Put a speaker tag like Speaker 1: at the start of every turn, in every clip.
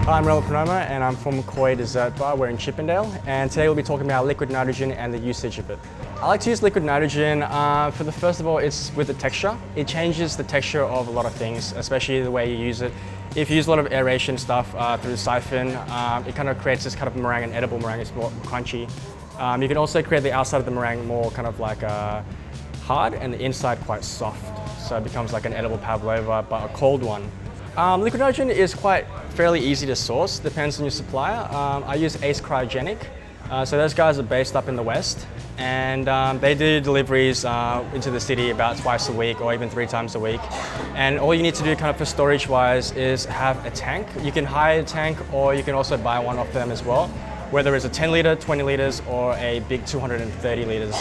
Speaker 1: Hi, I'm Reynold Poernomo and I'm from Koi Dessert Bar. We're in Chippendale, and today we'll be talking about liquid nitrogen and the usage of it. I like to use liquid nitrogen first of all, it's with the texture. It changes the texture of a lot of things, especially the way you use it. If you use a lot of aeration stuff through the siphon, it kind of creates this kind of meringue, an edible meringue. It's more crunchy. You can also create the outside of the meringue more kind of like hard and the inside quite soft. So it becomes like an edible pavlova, but a cold one. Liquid nitrogen is fairly easy to source, depends on your supplier. I use Ace Cryogenic. So those guys are based up in the West, and they do deliveries into the city about twice a week or even 3 times a week. And all you need to do kind of for storage wise is have a tank. You can hire a tank or you can also buy one off them as well, whether it's a 10 litre, 20 litres or a big 230 litres.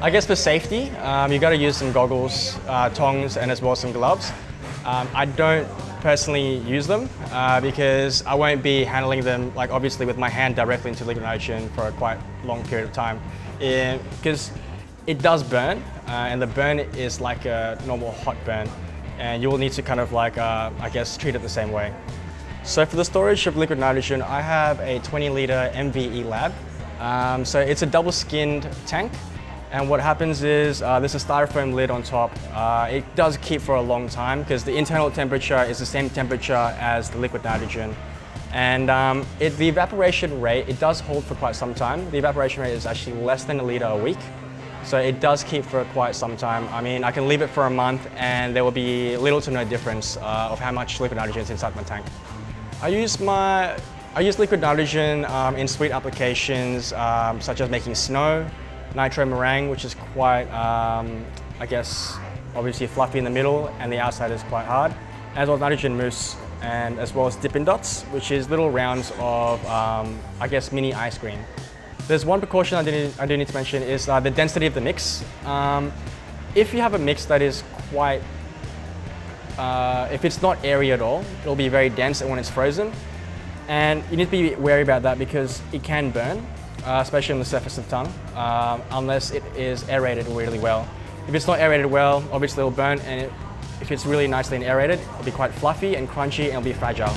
Speaker 1: I guess for safety, you got to use some goggles, tongs and as well as some gloves. I don't personally use them because I won't be handling them like obviously with my hand directly into liquid nitrogen for a quite long period of time because it does burn and the burn is like a normal hot burn and you will need to kind of like I guess treat it the same way. So for the storage of liquid nitrogen, I have a 20 litre MVE lab. So it's a double skinned tank. And what happens is there's a styrofoam lid on top. It does keep for a long time because the internal temperature is the same temperature as the liquid nitrogen. And the evaporation rate, it does hold for quite some time. The evaporation rate is actually less than a litre a week. So it does keep for quite some time. I mean, I can leave it for a month and there will be little to no difference of how much liquid nitrogen is inside my tank. I use liquid nitrogen in sweet applications such as making snow, nitro meringue, which is quite, I guess, obviously fluffy in the middle and the outside is quite hard, as well as nitrogen mousse, and as well as Dippin' Dots, which is little rounds of, I guess, mini ice cream. There's one precaution I do need to mention is the density of the mix. If you have a mix that is quite, if it's not airy at all, it'll be very dense when it's frozen. And you need to be wary about that because it can burn. Especially on the surface of the tongue, unless it is aerated really well. If it's not aerated well, obviously it'll burn, and if it's really nicely aerated, it'll be quite fluffy and crunchy and it'll be fragile.